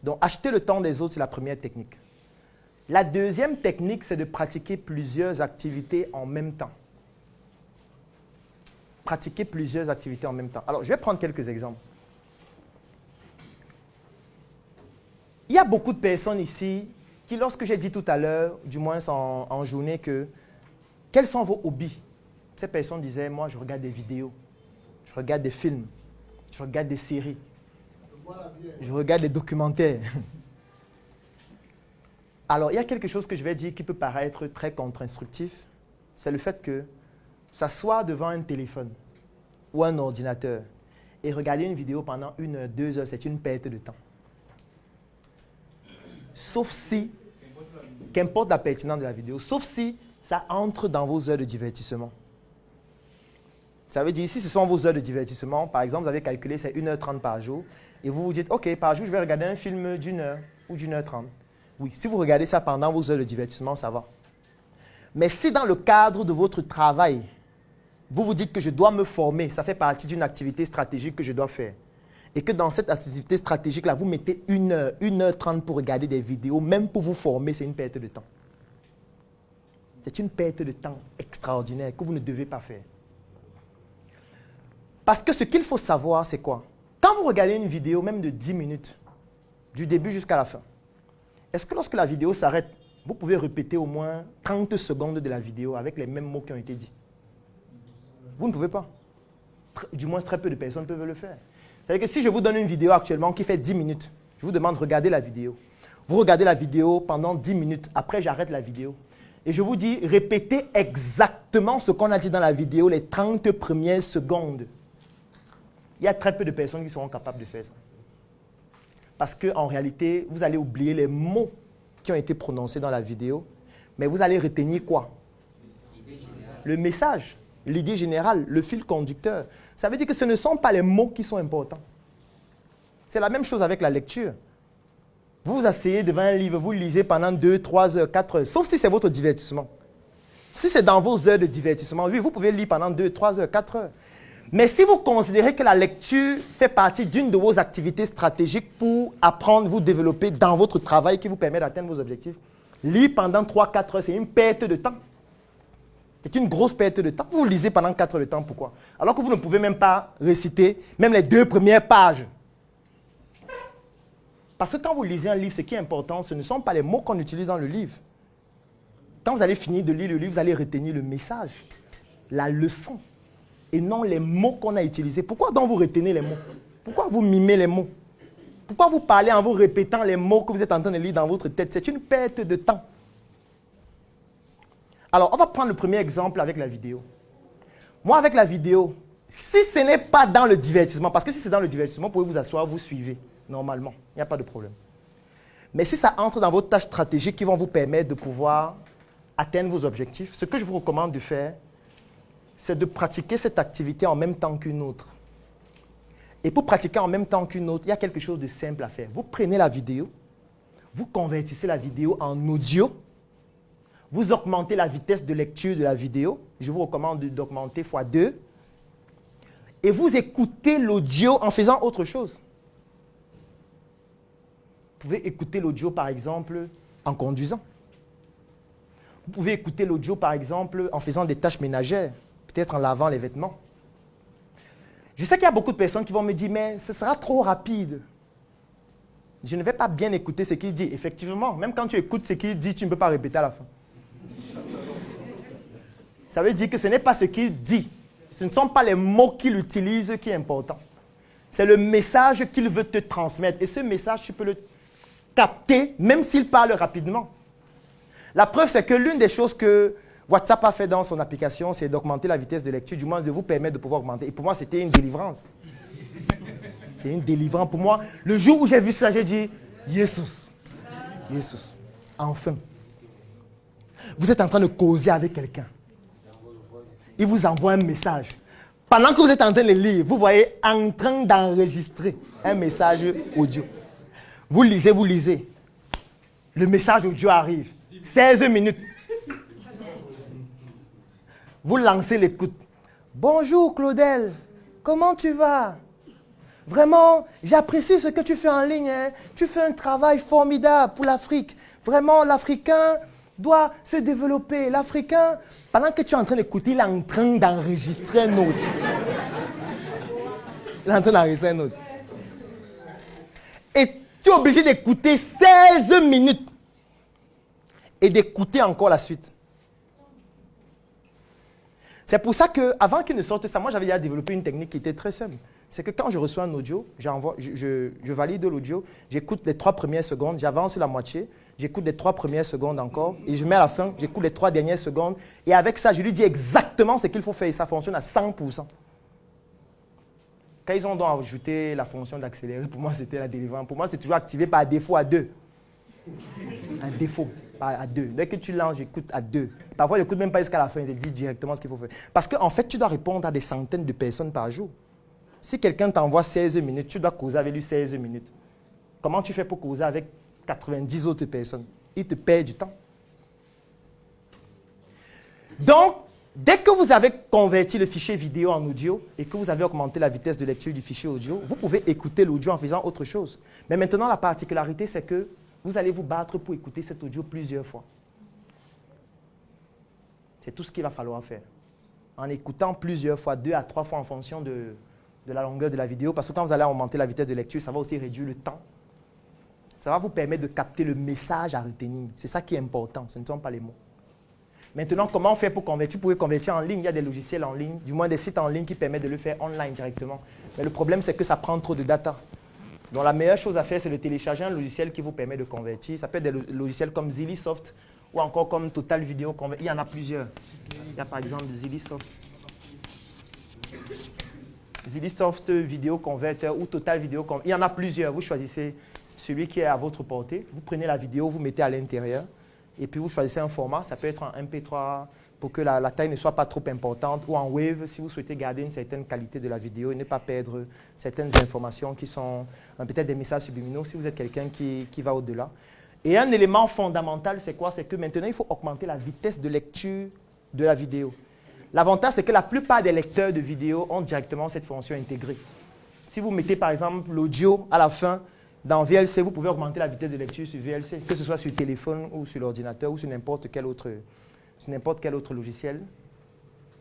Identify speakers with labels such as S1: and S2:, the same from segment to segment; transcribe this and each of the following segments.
S1: Donc, acheter le temps des autres, c'est la première technique. La deuxième technique, c'est de pratiquer plusieurs activités en même temps. Pratiquer plusieurs activités en même temps. Alors, je vais prendre quelques exemples. Il y a beaucoup de personnes ici qui, lorsque j'ai dit tout à l'heure, du moins en journée, que quels sont vos hobbies? Ces personnes disaient, moi, je regarde des vidéos, je regarde des films, je regarde des séries, je regarde des documentaires. Alors, il y a quelque chose que je vais dire qui peut paraître très contre-instructif, c'est le fait que s'asseoir devant un téléphone ou un ordinateur et regarder une vidéo pendant 1 heure, 2 heures, c'est une perte de temps. Sauf si, qu'importe la pertinence de la vidéo, sauf si ça entre dans vos heures de divertissement. Ça veut dire, si ce sont vos heures de divertissement, par exemple, vous avez calculé, c'est 1h30 par jour, et vous vous dites, OK, par jour, je vais regarder un film d'1 heure ou d'1h30. Oui, si vous regardez ça pendant vos heures de divertissement, ça va. Mais si dans le cadre de votre travail, vous vous dites que je dois me former, ça fait partie d'une activité stratégique que je dois faire, et que dans cette activité stratégique-là, vous mettez 1 heure, 1h30 pour regarder des vidéos, même pour vous former, c'est une perte de temps. C'est une perte de temps extraordinaire que vous ne devez pas faire. Parce que ce qu'il faut savoir, c'est quoi? Quand vous regardez une vidéo, même de 10 minutes, du début jusqu'à la fin, est-ce que lorsque la vidéo s'arrête, vous pouvez répéter au moins 30 secondes de la vidéo avec les mêmes mots qui ont été dits? Vous ne pouvez pas. Du moins, très peu de personnes peuvent le faire. C'est-à-dire que si je vous donne une vidéo actuellement qui fait 10 minutes, je vous demande de regarder la vidéo. Vous regardez la vidéo pendant 10 minutes, après j'arrête la vidéo. Et je vous dis, répétez exactement ce qu'on a dit dans la vidéo les 30 premières secondes. Il y a très peu de personnes qui seront capables de faire ça. Parce qu'en réalité, vous allez oublier les mots qui ont été prononcés dans la vidéo, mais vous allez retenir quoi? Le message, l'idée générale, le fil conducteur. Ça veut dire que ce ne sont pas les mots qui sont importants. C'est la même chose avec la lecture. Vous vous asseyez devant un livre, vous lisez pendant 2, 3 heures, 4 heures, sauf si c'est votre divertissement. Si c'est dans vos heures de divertissement, oui, vous pouvez lire pendant 2, 3 heures, 4 heures. Mais si vous considérez que la lecture fait partie d'une de vos activités stratégiques pour apprendre, vous développer dans votre travail qui vous permet d'atteindre vos objectifs, lire pendant 3, 4 heures, c'est une perte de temps. C'est une grosse perte de temps. Vous lisez pendant 4 heures de temps, pourquoi? Alors que vous ne pouvez même pas réciter même les 2 premières pages. Parce que quand vous lisez un livre, ce qui est important, ce ne sont pas les mots qu'on utilise dans le livre. Quand vous allez finir de lire le livre, vous allez retenir le message, la leçon, et non les mots qu'on a utilisés. Pourquoi donc vous retenez les mots? Pourquoi vous mimez les mots? Pourquoi vous parlez en vous répétant les mots que vous êtes en train de lire dans votre tête? C'est une perte de temps. Alors, on va prendre le premier exemple avec la vidéo. Moi, avec la vidéo, si ce n'est pas dans le divertissement, parce que si c'est dans le divertissement, vous pouvez vous asseoir, vous suivez, normalement. Il n'y a pas de problème. Mais si ça entre dans vos tâches stratégiques qui vont vous permettre de pouvoir atteindre vos objectifs, ce que je vous recommande de faire, c'est de pratiquer cette activité en même temps qu'une autre. Et pour pratiquer en même temps qu'une autre, il y a quelque chose de simple à faire. Vous prenez la vidéo, vous convertissez la vidéo en audio, vous augmentez la vitesse de lecture de la vidéo. Je vous recommande d'augmenter x2. Et vous écoutez l'audio en faisant autre chose. Vous pouvez écouter l'audio, par exemple, en conduisant. Vous pouvez écouter l'audio, par exemple, en faisant des tâches ménagères, peut-être en lavant les vêtements. Je sais qu'il y a beaucoup de personnes qui vont me dire, mais ce sera trop rapide. Je ne vais pas bien écouter ce qu'il dit. Effectivement, même quand tu écoutes ce qu'il dit, tu ne peux pas répéter à la fin. Ça veut dire que ce n'est pas ce qu'il dit. Ce ne sont pas les mots qu'il utilise qui est important. C'est le message qu'il veut te transmettre. Et ce message, tu peux le capter, même s'il parle rapidement. La preuve, c'est que l'une des choses que WhatsApp a fait dans son application, c'est d'augmenter la vitesse de lecture, du moins de vous permettre de pouvoir augmenter. Et pour moi, c'était une délivrance. C'est une délivrance. Pour moi, le jour où j'ai vu ça, j'ai dit, Jesus, enfin. Vous êtes en train de causer avec quelqu'un. Il vous envoie un message. Pendant que vous êtes en train de lire, vous voyez en train d'enregistrer un message audio. Vous lisez. Le message audio arrive. 16 minutes. Vous lancez l'écoute. Bonjour Claudel, comment tu vas? Vraiment, j'apprécie ce que tu fais en ligne. Hein. Tu fais un travail formidable pour l'Afrique. Vraiment, l'Africain doit se développer. L'Africain, pendant que tu es en train d'écouter, il est en train d'enregistrer un autre. Il est en train d'enregistrer un autre. Et tu es obligé d'écouter 16 minutes. Et d'écouter encore la suite. C'est pour ça qu'avant qu'il ne sorte ça, moi j'avais déjà développé une technique qui était très simple. C'est que quand je reçois un audio, je valide l'audio, j'écoute les 3 premières secondes, j'avance la moitié, j'écoute les 3 premières secondes encore, et je mets à la fin, j'écoute les 3 dernières secondes, et avec ça, je lui dis exactement ce qu'il faut faire, et ça fonctionne à 100%. Quand ils ont donc ajouté la fonction d'accélérer, pour moi c'était la délivrance. Pour moi c'est toujours activé par défaut à 2. À défaut. À 2. Dès que tu lances, j'écoute à 2. Parfois, je n'écoute même pas jusqu'à la fin, il te dit directement ce qu'il faut faire. Parce qu'en fait, tu dois répondre à des centaines de personnes par jour. Si quelqu'un t'envoie 16 minutes, tu dois causer avec lui 16 minutes. Comment tu fais pour causer avec 90 autres personnes? Il te perd du temps. Donc, dès que vous avez converti le fichier vidéo en audio et que vous avez augmenté la vitesse de lecture du fichier audio, vous pouvez écouter l'audio en faisant autre chose. Mais maintenant, la particularité, c'est que vous allez vous battre pour écouter cet audio plusieurs fois. C'est tout ce qu'il va falloir faire. En écoutant plusieurs fois, 2 à 3 fois en fonction de la longueur de la vidéo. Parce que quand vous allez augmenter la vitesse de lecture, ça va aussi réduire le temps. Ça va vous permettre de capter le message à retenir. C'est ça qui est important, ce ne sont pas les mots. Maintenant, comment on fait pour convertir? Vous pouvez convertir en ligne. Il y a des logiciels en ligne, du moins des sites en ligne qui permettent de le faire online directement. Mais le problème, c'est que ça prend trop de data. Donc la meilleure chose à faire, c'est de télécharger un logiciel qui vous permet de convertir. Ça peut être des logiciels comme Zillisoft ou encore comme Total Video Converter. Il y en a plusieurs. Il y a par exemple Zillisoft. Zillisoft Video Converter ou Total Video Converter. Il y en a plusieurs. Vous choisissez celui qui est à votre portée. Vous prenez la vidéo, vous mettez à l'intérieur et puis vous choisissez un format. Ça peut être en MP3 pour que la taille ne soit pas trop importante ou en Wave si vous souhaitez garder une certaine qualité de la vidéo et ne pas perdre certaines informations qui sont peut-être des messages subliminaux si vous êtes quelqu'un qui va au-delà. Et un élément fondamental, c'est quoi? C'est que maintenant, il faut augmenter la vitesse de lecture de la vidéo. L'avantage, c'est que la plupart des lecteurs de vidéos ont directement cette fonction intégrée. Si vous mettez par exemple l'audio à la fin dans VLC, vous pouvez augmenter la vitesse de lecture sur VLC, que ce soit sur le téléphone ou sur l'ordinateur ou sur n'importe quel autre logiciel.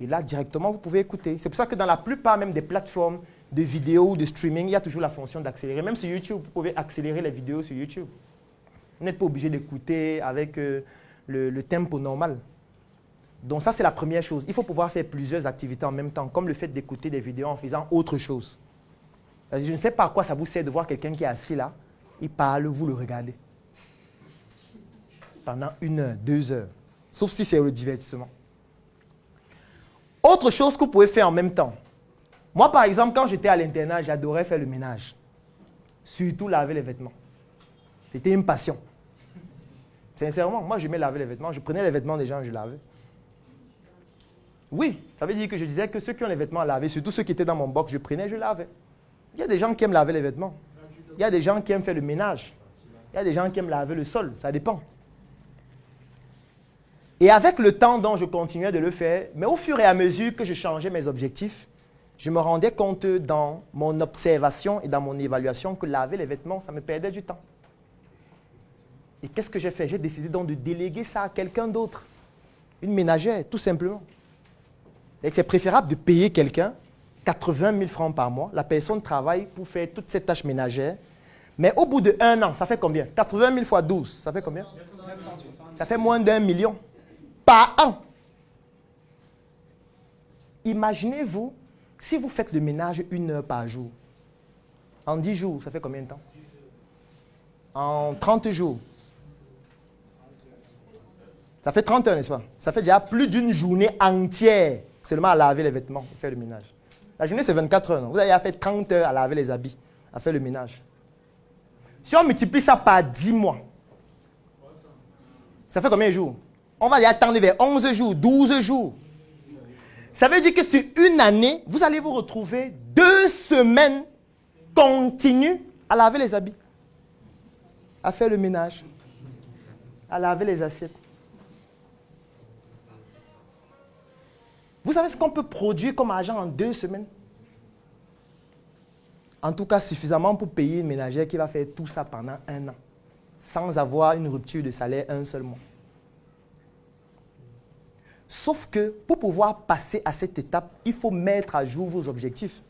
S1: Et là, directement, vous pouvez écouter. C'est pour ça que dans la plupart même des plateformes de vidéo ou de streaming, il y a toujours la fonction d'accélérer. Même sur YouTube, vous pouvez accélérer les vidéos sur YouTube. Vous n'êtes pas obligé d'écouter avec le tempo normal. Donc ça, c'est la première chose. Il faut pouvoir faire plusieurs activités en même temps, comme le fait d'écouter des vidéos en faisant autre chose. Je ne sais pas à quoi ça vous sert de voir quelqu'un qui est assis là, il parle, vous le regardez. Pendant 1 heure, 2 heures. Sauf si c'est le divertissement. Autre chose que vous pouvez faire en même temps. Moi, par exemple, quand j'étais à l'internat, j'adorais faire le ménage. Surtout laver les vêtements. C'était une passion. Sincèrement, moi, j'aimais laver les vêtements. Je prenais les vêtements des gens et je lavais. Oui, ça veut dire que je disais que ceux qui ont les vêtements à laver, surtout ceux qui étaient dans mon box, je prenais et je lavais. Il y a des gens qui aiment laver les vêtements. Il y a des gens qui aiment faire le ménage. Il y a des gens qui aiment laver le sol. Ça dépend. Et avec le temps dont je continuais de le faire, mais au fur et à mesure que je changeais mes objectifs, je me rendais compte dans mon observation et dans mon évaluation que laver les vêtements, ça me perdait du temps. Et qu'est-ce que j'ai fait? J'ai décidé donc de déléguer ça à quelqu'un d'autre. Une ménagère, tout simplement. C'est préférable de payer quelqu'un 80 000 francs par mois. La personne travaille pour faire toutes ces tâches ménagères. Mais au bout d'1 an, ça fait combien? 80 000 fois 12, ça fait combien? Ça fait moins d'1 million par an. Imaginez-vous, si vous faites le ménage 1 heure par jour, en 10 jours, ça fait combien de temps? En 30 jours. Ça fait 30 heures, n'est-ce pas? Ça fait déjà plus d'une journée entière seulement à laver les vêtements, à faire le ménage. La journée, c'est 24 heures. Non? Vous avez fait 30 heures à laver les habits, à faire le ménage. Si on multiplie ça par 10 mois, ça fait combien de jours? On va y attendre vers 11 jours, 12 jours. Ça veut dire que sur une année, vous allez vous retrouver 2 semaines continues à laver les habits, à faire le ménage, à laver les assiettes. Vous savez ce qu'on peut produire comme argent en 2 semaines? En tout cas, suffisamment pour payer une ménagère qui va faire tout ça pendant 1 an, sans avoir une rupture de salaire un seul mois. Sauf que pour pouvoir passer à cette étape, il faut mettre à jour vos objectifs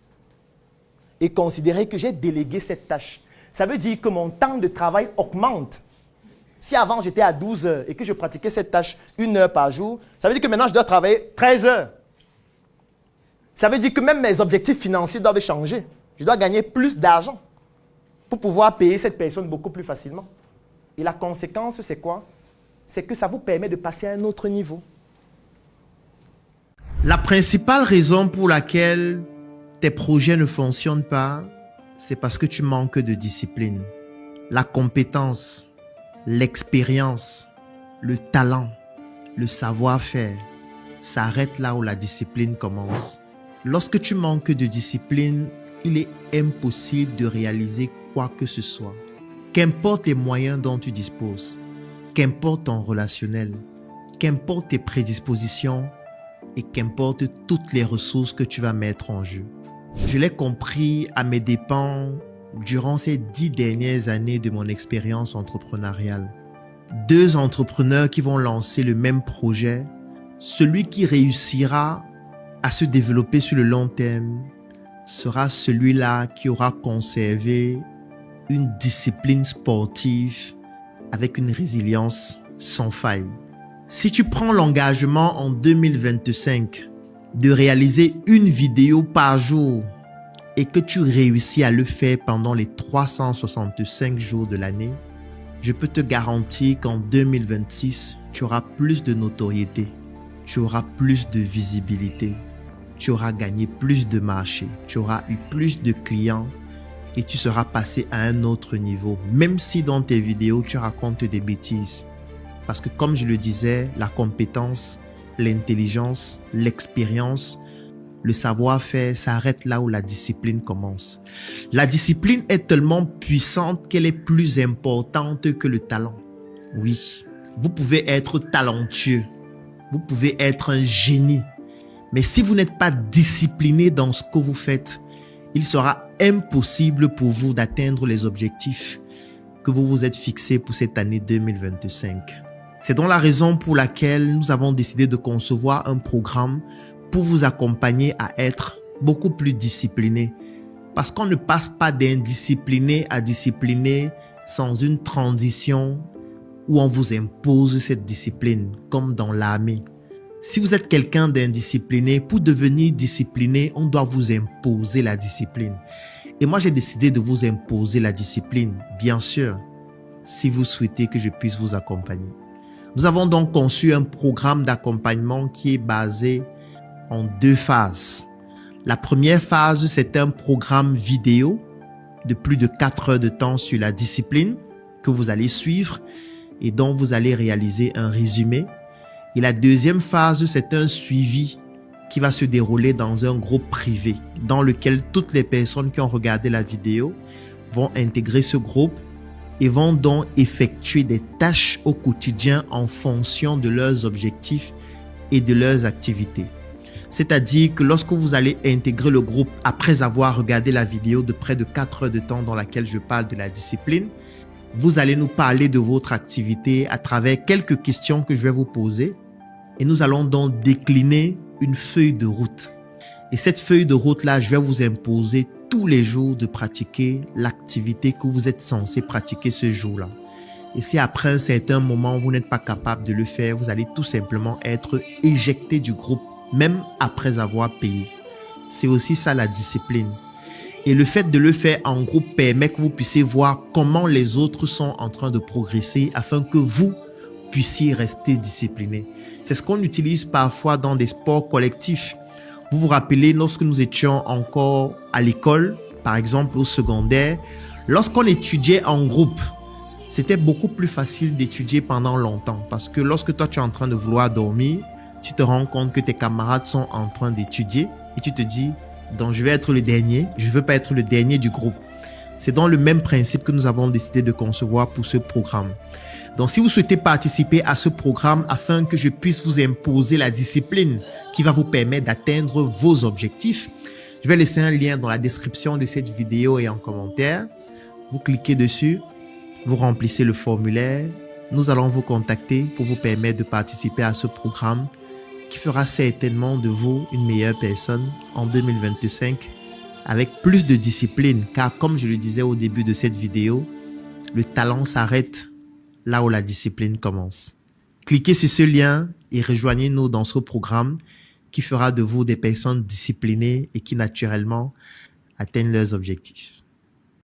S1: et considérer que j'ai délégué cette tâche. Ça veut dire que mon temps de travail augmente. Si avant j'étais à 12 heures et que je pratiquais cette tâche 1 heure par jour, ça veut dire que maintenant je dois travailler 13 heures. Ça veut dire que même mes objectifs financiers doivent changer. Je dois gagner plus d'argent pour pouvoir payer cette personne beaucoup plus facilement. Et la conséquence, c'est quoi? C'est que ça vous permet de passer à un autre niveau.
S2: La principale raison pour laquelle tes projets ne fonctionnent pas, c'est parce que tu manques de discipline. La compétence, l'expérience, le talent, le savoir-faire s'arrêtent là où la discipline commence. Lorsque tu manques de discipline, il est impossible de réaliser quoi que ce soit. Qu'importe les moyens dont tu disposes, qu'importe ton relationnel, qu'importe tes prédispositions et qu'importe toutes les ressources que tu vas mettre en jeu. Je l'ai compris à mes dépens durant ces 10 dernières années de mon expérience entrepreneuriale. 2 entrepreneurs qui vont lancer le même projet, celui qui réussira à se développer sur le long terme sera celui-là qui aura conservé une discipline sportive avec une résilience sans faille. Si tu prends l'engagement en 2025 de réaliser une vidéo par jour et que tu réussis à le faire pendant les 365 jours de l'année, je peux te garantir qu'en 2026, tu auras plus de notoriété, tu auras plus de visibilité, tu auras gagné plus de marchés, tu auras eu plus de clients et tu seras passé à un autre niveau, même si dans tes vidéos, tu racontes des bêtises. Parce que comme je le disais, la compétence, l'intelligence, l'expérience, le savoir-faire s'arrête là où la discipline commence. La discipline est tellement puissante qu'elle est plus importante que le talent. Oui, vous pouvez être talentueux, vous pouvez être un génie, mais si vous n'êtes pas discipliné dans ce que vous faites, il sera impossible pour vous d'atteindre les objectifs que vous vous êtes fixés pour cette année 2025. C'est donc la raison pour laquelle nous avons décidé de concevoir un programme pour vous accompagner à être beaucoup plus discipliné. Parce qu'on ne passe pas d'indiscipliné à discipliné sans une transition où on vous impose cette discipline, comme dans l'armée. Si vous êtes quelqu'un d'indiscipliné, pour devenir discipliné, on doit vous imposer la discipline. Et moi, j'ai décidé de vous imposer la discipline, bien sûr, si vous souhaitez que je puisse vous accompagner. Nous avons donc conçu un programme d'accompagnement qui est basé en 2 phases. La première phase, c'est un programme vidéo de plus de 4 heures de temps sur la discipline que vous allez suivre et dont vous allez réaliser un résumé. Et la deuxième phase, c'est un suivi qui va se dérouler dans un groupe privé dans lequel toutes les personnes qui ont regardé la vidéo vont intégrer ce groupe et vont donc effectuer des tâches au quotidien en fonction de leurs objectifs et de leurs activités. C'est-à-dire que lorsque vous allez intégrer le groupe après avoir regardé la vidéo de près de 4 heures de temps dans laquelle je parle de la discipline, vous allez nous parler de votre activité à travers quelques questions que je vais vous poser et nous allons donc décliner une feuille de route. Et cette feuille de route-là, je vais vous imposer tous les jours de pratiquer l'activité que vous êtes censé pratiquer ce jour-là. Et si après un certain moment, vous n'êtes pas capable de le faire, vous allez tout simplement être éjecté du groupe, même après avoir payé. C'est aussi ça la discipline. Et le fait de le faire en groupe permet que vous puissiez voir comment les autres sont en train de progresser afin que vous puissiez rester discipliné. C'est ce qu'on utilise parfois dans des sports collectifs. Vous vous rappelez, lorsque nous étions encore à l'école, par exemple au secondaire, lorsqu'on étudiait en groupe, c'était beaucoup plus facile d'étudier pendant longtemps parce que lorsque toi tu es en train de vouloir dormir, tu te rends compte que tes camarades sont en train d'étudier et tu te dis, donc je vais être le dernier, je ne veux pas être le dernier du groupe. C'est dans le même principe que nous avons décidé de concevoir pour ce programme. Donc si vous souhaitez participer à ce programme afin que je puisse vous imposer la discipline qui va vous permettre d'atteindre vos objectifs, Je vais laisser un lien dans la description de cette vidéo et en commentaire. Vous cliquez dessus, vous remplissez le formulaire. Nous allons vous contacter pour vous permettre de participer à ce programme qui fera certainement de vous une meilleure personne en 2025 avec plus de discipline. Car comme je le disais au début de cette vidéo, le talent s'arrête là où la discipline commence. Cliquez sur ce lien et rejoignez-nous dans ce programme qui fera de vous des personnes disciplinées et qui naturellement atteignent leurs objectifs.